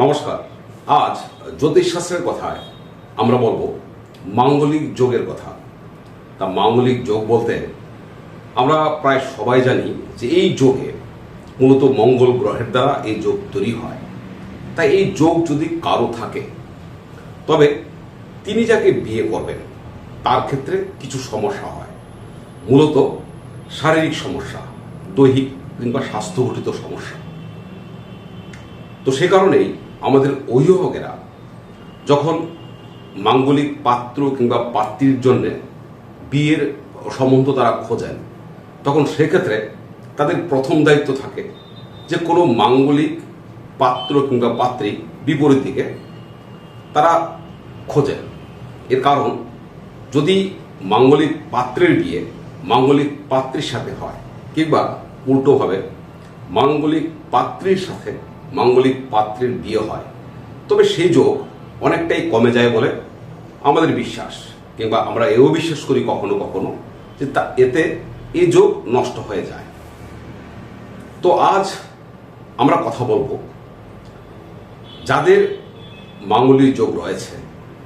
নমস্কার। আজ জ্যোতিষশাস্ত্রের কথায় আমরা বলবো মাঙ্গলিক যোগের কথা। তা মাঙ্গলিক যোগ বলতে আমরা প্রায় সবাই জানি যে এই যোগে মূলত মঙ্গল গ্রহের দ্বারা এই যোগ তৈরি হয়। তাই এই যোগ যদি কারো থাকে তবে তিনি যাকে বিয়ে করবেন তার ক্ষেত্রে কিছু সমস্যা হয়, মূলত শারীরিক সমস্যা, দৈহিক কিংবা স্বাস্থ্যঘটিত সমস্যা। তো সে কারণেই আমাদের অভিভাবকেরা যখন মাঙ্গলিক পাত্র কিংবা পাত্রীর জন্য বিয়ের সম্বন্ধ তারা খোঁজেন, তখন সেক্ষেত্রে তাদের প্রথম দায়িত্ব থাকে যে কোনো মাঙ্গলিক পাত্র কিংবা পাত্রী বিপরীত দিকে তারা খোঁজেন। এর কারণ যদি মাঙ্গলিক পাত্রের বিয়ে মাঙ্গলিক পাত্রীর সাথে হয় কিংবা উল্টোভাবে মাঙ্গলিক পাত্রীর সাথে মাঙ্গলিক পাত্রের বিয়ে হয়, তবে সেই যোগ অনেকটাই কমে যায় বলে আমাদের বিশ্বাস, কিংবা আমরা এও বিশ্বাস করি কখনো কখনো যে এতে এই যোগ নষ্ট হয়ে যায়। তো আজ আমরা কথা বলবো যাদের মাঙ্গলিক যোগ রয়েছে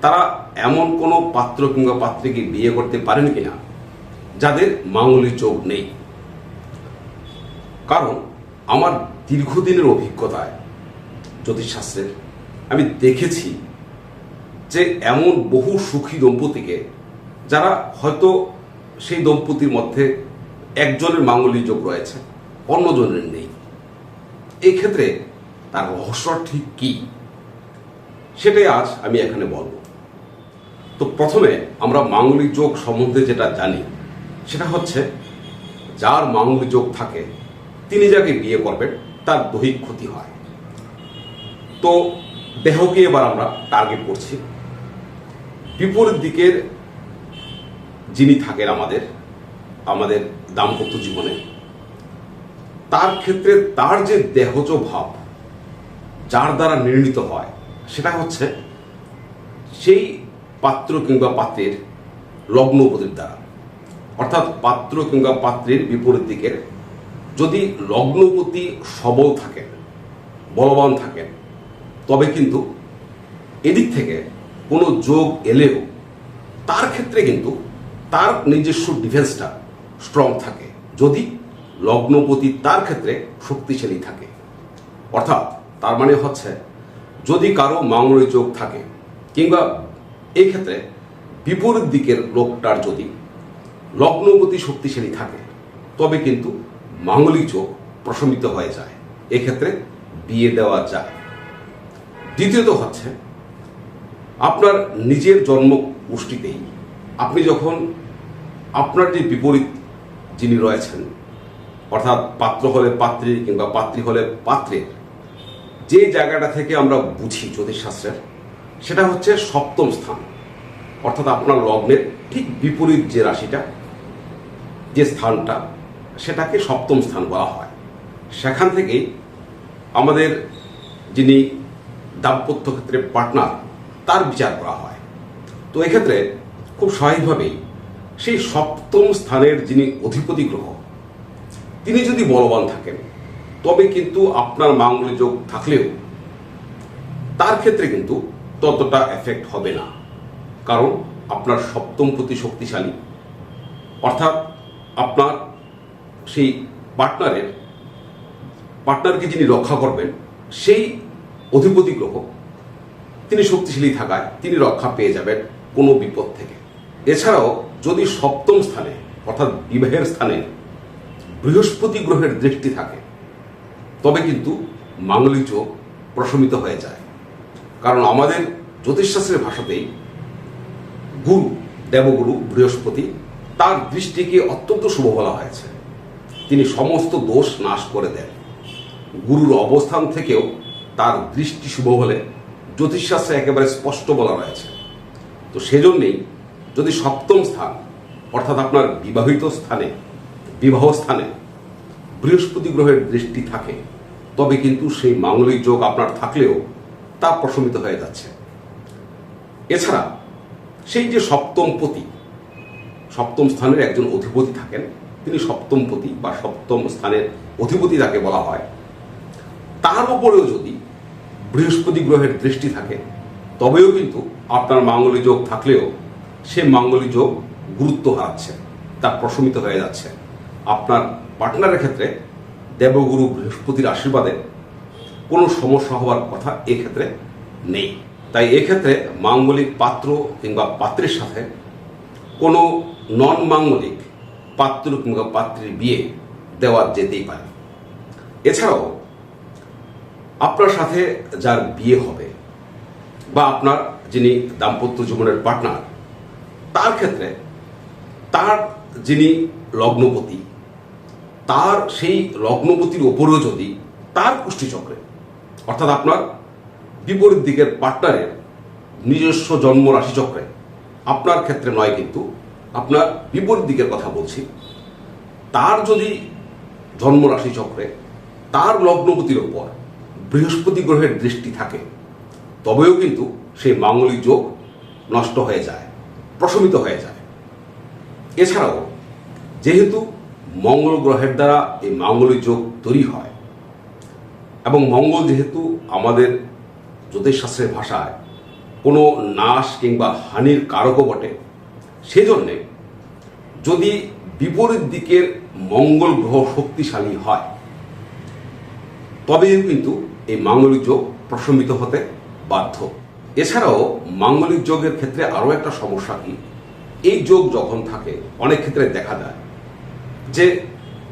তারা এমন কোনো পাত্র কিংবা পাত্রীকে বিয়ে করতে পারেন কিনা যাদের মাঙ্গলিক যোগ নেই। কারণ আমার দীর্ঘদিনের অভিজ্ঞতায় জ্যোতিষশাস্ত্রের আমি দেখেছি যে এমন বহু সুখী দম্পতিকে যারা হয়তো সেই দম্পতির মধ্যে একজনের মাঙ্গলিক যোগ রয়েছে, অন্যজনের নেই। এই ক্ষেত্রে তার রহস্য ঠিক কি সেটাই আজ আমি এখানে বলবো। তো প্রথমে আমরা মাঙ্গলিক যোগ সম্বন্ধে যেটা জানি সেটা হচ্ছে যার মাঙ্গলিক যোগ থাকে তিনি যাকে বিয়ে করবেন তার দৈহিক ক্ষতি হয়। তো দেহকে এবার আমরা টার্গেট করছি। বিপরীত দিকের যিনি থাকেন আমাদের দাম্পত্য জীবনে, তার ক্ষেত্রে তার যে দেহজ ভাব যার দ্বারা নির্ণীত হয় সেটা হচ্ছে সেই পাত্র কিংবা পাত্রের লগ্নপতির দ্বারা। অর্থাৎ পাত্র কিংবা পাত্রের বিপরীত দিকের যদি লগ্নপতি সবল থাকেন, বলবান থাকেন, তবে কিন্তু এদিক থেকে কোনো যোগ এলেও তার ক্ষেত্রে কিন্তু তার নিজস্ব ডিফেন্সটা স্ট্রং থাকে যদি লগ্নপতি তার ক্ষেত্রে শক্তিশালী থাকে। অর্থাৎ তার মানে হচ্ছে যদি কারো মাঙ্গলিক যোগ থাকে কিংবা এই ক্ষেত্রে বিপরীত দিকের লোকটার যদি লগ্নপতি শক্তিশালী থাকে তবে কিন্তু মাঙ্গলিক যোগ প্রশমিত হয়ে যায়, এক্ষেত্রে বিয়ে দেওয়া যায়। দ্বিতীয়ত হচ্ছে আপনার নিজের জন্ম গোষ্ঠীতেই আপনি যখন আপনার যে বিপরীত যিনি রয়েছেন, অর্থাৎ পাত্র হলে পাত্রী কিংবা পাত্রী হলে পাত্রের যে জায়গাটা থেকে আমরা বুঝি জ্যোতিষশাস্ত্রের, সেটা হচ্ছে সপ্তম স্থান। অর্থাৎ আপনার লগ্নের ঠিক বিপরীত যে রাশিটা, যে স্থানটা, সেটাকে সপ্তম স্থান বলা হয়। সেখান থেকেই আমাদের যিনি দাম্পত্য ক্ষেত্রে পার্টনার তার বিচার করা হয়। তো এক্ষেত্রে খুব স্বাভাবিকভাবেই সেই সপ্তম স্থানের যিনি অধিপতি গ্রহ তিনি যদি বলবান থাকেন তবে কিন্তু আপনার মাঙ্গলিক যোগ থাকলেও তার ক্ষেত্রে কিন্তু ততটা এফেক্ট হবে না। কারণ আপনার সপ্তমপতি শক্তিশালী, অর্থাৎ আপনার সেই পার্টনারকে যিনি রক্ষা করবেন সেই অধিপতি গ্রহ তিনি শক্তিশালী থাকায় তিনি রক্ষা পেয়ে যাবেন কোনো বিপদ থেকে। এছাড়াও যদি সপ্তম স্থানে অর্থাৎ বিবাহের স্থানে বৃহস্পতি গ্রহের দৃষ্টি থাকে তবে কিন্তু মাঙ্গলিক যোগ প্রশমিত হয়ে যায়। কারণ আমাদের জ্যোতিষশাস্ত্রের ভাষাতেই গুরু, দেবগুরু বৃহস্পতি, তার দৃষ্টিকে অত্যন্ত শুভ বলা হয়েছে। তিনি সমস্ত দোষ নাশ করে দেন। গুরুর অবস্থান থেকেও তার দৃষ্টি শুভ বলে জ্যোতিষশাস্ত্রে একেবারে স্পষ্ট বলা রয়েছে। তো সেজন্যেই যদি সপ্তম স্থান অর্থাৎ আপনার বিবাহ স্থানে বৃহস্পতি গ্রহের দৃষ্টি থাকে তবে কিন্তু সেই মাঙ্গলিক যোগ আপনার থাকলেও তা প্রশমিত হয়ে যাচ্ছে। এছাড়া সেই যে সপ্তম স্থানের একজন অধিপতি থাকেন, তিনি সপ্তমপতি বা সপ্তম স্থানের অধিপতি যাকে বলা হয়, তার উপরেও যদি বৃহস্পতি গ্রহের দৃষ্টি থাকে, তবেও কিন্তু আপনার মাঙ্গলিক যোগ থাকলেও সে মাঙ্গলিক যোগ গুরুত্ব হারাচ্ছে, তা প্রশমিত হয়ে যাচ্ছে। আপনার পার্টনারের ক্ষেত্রে দেবগুরু বৃহস্পতির আশীর্বাদে কোনো সমস্যা হওয়ার কথা এক্ষেত্রে নেই। তাই এক্ষেত্রে মাঙ্গলিক পাত্র কিংবা পাত্রের সাথে কোনো নন মাঙ্গলিক পাত্র কিংবা পাত্রীর বিয়ে দেওয়া যেতেই পারে। এছাড়াও আপনার সাথে যার বিয়ে হবে বা আপনার যিনি দাম্পত্য জীবনের পার্টনার, তার ক্ষেত্রে তার যিনি লগ্নপতি, তার সেই লগ্নপতির ওপরেও যদি তার কুষ্ঠিচক্রে অর্থাৎ আপনার বিপরীত দিকের পার্টনারের নিজস্ব জন্ম রাশিচক্রে, আপনার ক্ষেত্রে নয় কিন্তু আপনার বিপরীত দিকের কথা বলছি, তার যদি জন্ম রাশিচক্রে তার লগ্নপতির ওপর বৃহস্পতি গ্রহের দৃষ্টি থাকে, তবেও কিন্তু সেই মাঙ্গলিক যোগ নষ্ট হয়ে যায়, প্রশমিত হয়ে যায়। এছাড়াও যেহেতু মঙ্গল গ্রহের দ্বারা এই মাঙ্গলিক যোগ তৈরি হয় এবং মঙ্গল যেহেতু আমাদের জ্যোতিষশাস্ত্রের ভাষায় কোনো নাশ কিংবা হানির কারকও বটে, সেজন্যে যদি বিপরীত দিকের মঙ্গল গ্রহ শক্তিশালী হয়, তবেই কিন্তু এই মাঙ্গলিক যোগ প্রশমিত হতে বাধ্য। এছাড়াও মাঙ্গলিক যোগের ক্ষেত্রে আরও একটা সমস্যা কি, এই যোগ যখন থাকে অনেক ক্ষেত্রে দেখা যায় যে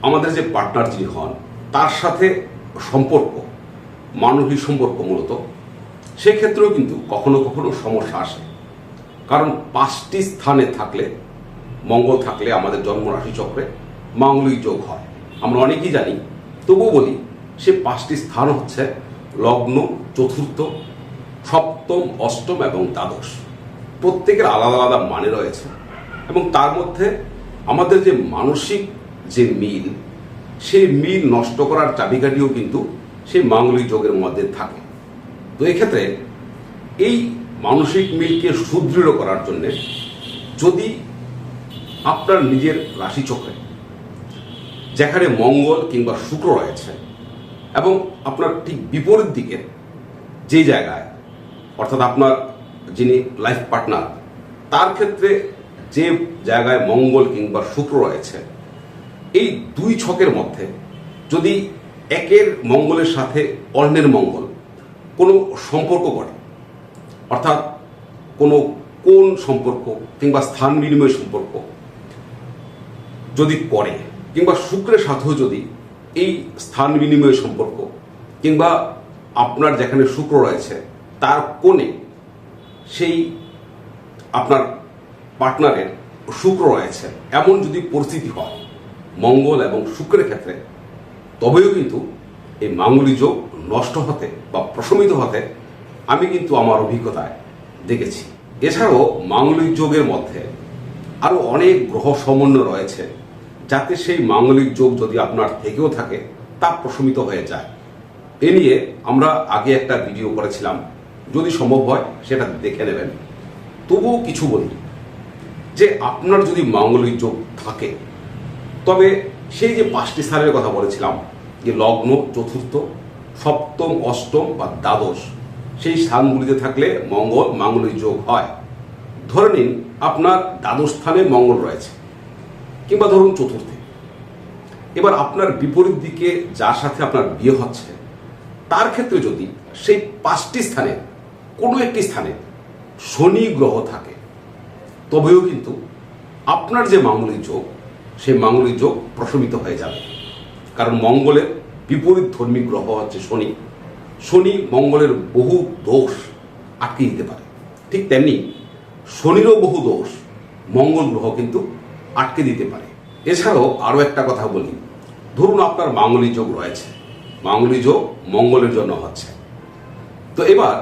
আমাদের যে পার্টনার যিনি হন তার সাথে সম্পর্ক, মানবিক সম্পর্ক মূলত, সেক্ষেত্রেও কিন্তু কখনো কখনো সমস্যা আসে। কারণ 5টি স্থানে থাকলে, মঙ্গল থাকলে আমাদের জন্ম রাশি চক্রে মাঙ্গলিক যোগ হয়, আমরা অনেকেই জানি, তবুও বলি সে 5টি স্থান হচ্ছে লগ্ন, চতুর্থ, সপ্তম, অষ্টম এবং দ্বাদশ। প্রত্যেকের আলাদা আলাদা মানে রয়েছে এবং তার মধ্যে আমাদের যে মানসিক যে মিল, সেই মিল নষ্ট করার চাবিকাঠিও কিন্তু সেই মাঙ্গলিক যোগের মধ্যে থাকে। তো এক্ষেত্রে এই মানসিক মিলকে সুদৃঢ় করার জন্যে যদি আপনার নিজের রাশিচক্রে যেখানে মঙ্গল কিংবা শুক্র রয়েছে এবং আপনার ঠিক বিপরীত দিকে যে জায়গায় অর্থাৎ আপনার যিনি লাইফ পার্টনার তার ক্ষেত্রে যে জায়গায় মঙ্গল কিংবা শুক্র রয়েছে, এই দুই ছকের মধ্যে যদি একের মঙ্গলের সাথে অন্যের মঙ্গল কোনো সম্পর্ক করে, অর্থাৎ কোনো কোন সম্পর্ক কিংবা স্থান বিনিময় সম্পর্ক যদি করে, কিংবা শুক্রের সাথেও যদি এই স্থান বিনিময় সম্পর্ক কিংবা আপনার যেখানে শুক্র রয়েছে তার কোণে সেই আপনার পার্টনারের শুক্র রয়েছে, এমন যদি পরিস্থিতি হয় মঙ্গল এবং শুক্রের ক্ষেত্রে, তবেও কিন্তু এই মাঙ্গলিক যোগ নষ্ট হতে বা প্রশমিত হতে আমি কিন্তু আমার অভিজ্ঞতায় দেখেছি। এছাড়াও মাঙ্গলিক যোগের মধ্যে আরও অনেক গ্রহ সমন্বয় রয়েছে, যাতে সেই মাঙ্গলিক যোগ যদি আপনার থেকেও থাকে তা প্রশমিত হয়ে যায়। এ নিয়ে আমরা আগে একটা ভিডিও করেছিলাম, যদি সম্ভব হয় সেটা দেখে নেবেন। তবুও কিছু বলি যে আপনার যদি মাঙ্গলিক যোগ থাকে, তবে সেই যে 5টি স্থানের কথা বলেছিলাম, যে লগ্ন, চতুর্থ, সপ্তম, অষ্টম বা দ্বাদশ, সেই স্থানগুলিতে থাকলে মঙ্গল মাঙ্গলিক যোগ হয়। ধরে নিন আপনার দ্বাদশ স্থানে মঙ্গল রয়েছে কিংবা ধরুন চতুর্থে, এবার আপনার বিপরীত দিকে যার সাথে আপনার বিয়ে হচ্ছে তার ক্ষেত্রে যদি সেই 5টি স্থানে কোনো একটি স্থানে শনি গ্রহ থাকে, তবেও কিন্তু আপনার যে মাঙ্গলিক যোগ সেই মাঙ্গলিক যোগ প্রশমিত হয়ে যাবে। কারণ মঙ্গলের বিপরীত ধর্মী গ্রহ হচ্ছে শনি। শনি মঙ্গলের বহু দোষ আটকে দিতে পারে, ঠিক তেমনি শনিরও বহু দোষ মঙ্গল গ্রহ কিন্তু আটকে দিতে পারে। এছাড়াও আরও একটা কথা বলি, ধরুন আপনার মাঙ্গলিক যোগ রয়েছে, মাঙ্গলিক যোগ মঙ্গলের জন্য হচ্ছে, তো এবার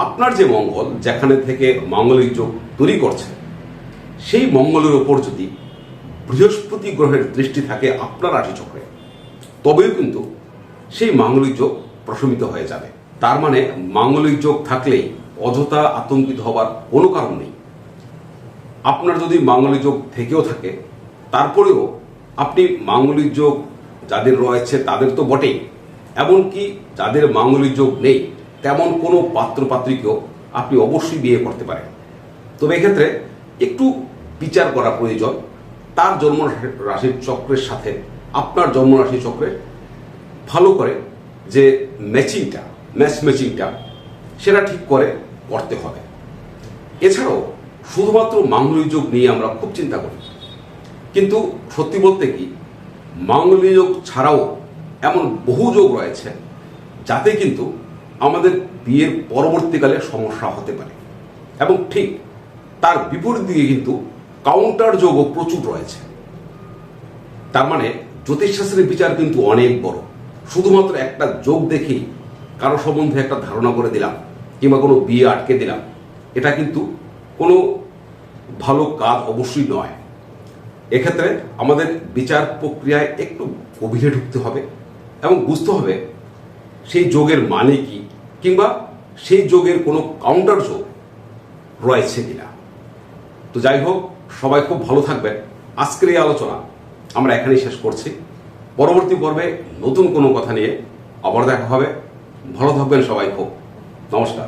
আপনার যে মঙ্গল যেখানে থেকে মাঙ্গলিক যোগ তৈরি করছে, সেই মঙ্গলের ওপর যদি বৃহস্পতি গ্রহের দৃষ্টি থাকে আপনার রাশিচক্রে, তবেও কিন্তু সেই মাঙ্গলিক যোগ প্রশমিত হয়ে যাবে। তার মানে মাঙ্গলিক যোগ থাকলেই অযথা আতঙ্কিত হবার কোনো কারণ নেই। আপনার যদি মাঙ্গলিক যোগ থেকেও থাকে, তারপরেও আপনি মাঙ্গলিক যোগ যাদের রয়েছে তাদের তো বটেই, এমনকি যাদের মাঙ্গলিক যোগ নেই তেমন কোনো পাত্র পাত্রীকেও আপনি অবশ্যই বিয়ে করতে পারেন। তবে এক্ষেত্রে একটু বিচার করা প্রয়োজন, তার জন্ম রাশির চক্রের সাথে আপনার জন্ম রাশির চক্রের ভালো করে যে ম্যাচিংটা সেটা ঠিক করে করতে হবে। এছাড়াও শুধুমাত্র মাঙ্গলিক যোগ নিয়ে আমরা খুব চিন্তা করি, কিন্তু সত্যি বলতে কি মাঙ্গলিক যোগ ছাড়াও এমন বহু যোগ রয়েছে যাতে কিন্তু আমাদের বিয়ের পরবর্তীকালে সমস্যা হতে পারে, এবং ঠিক তার বিপরীত দিকে কিন্তু কাউন্টার যোগও প্রচুর রয়েছে। তার মানে জ্যোতিষশাস্ত্রের বিচার কিন্তু অনেক বড়। শুধুমাত্র একটা যোগ দেখেই কারো সম্বন্ধে একটা ধারণা করে দিলাম কিংবা কোনো বিয়ে আটকে দিলাম, এটা কিন্তু কোনো ভালো কাজ অবশ্যই নয়। এক্ষেত্রে আমাদের বিচার প্রক্রিয়ায় একটু গভীরে ঢুকতে হবে এবং বুঝতে হবে সেই যোগের মানে কি, কিংবা সেই যোগের কোনো কাউন্টার যোগ রয়েছে কিনা। তো যাই হোক, সবাই খুব ভালো থাকবেন। আজকের এই আলোচনা আমরা এখানেই শেষ করছি। পরবর্তী পর্বে নতুন কোনো কথা নিয়ে আবার দেখা হবে। ভালো থাকবেন সবাই, খুব নমস্কার।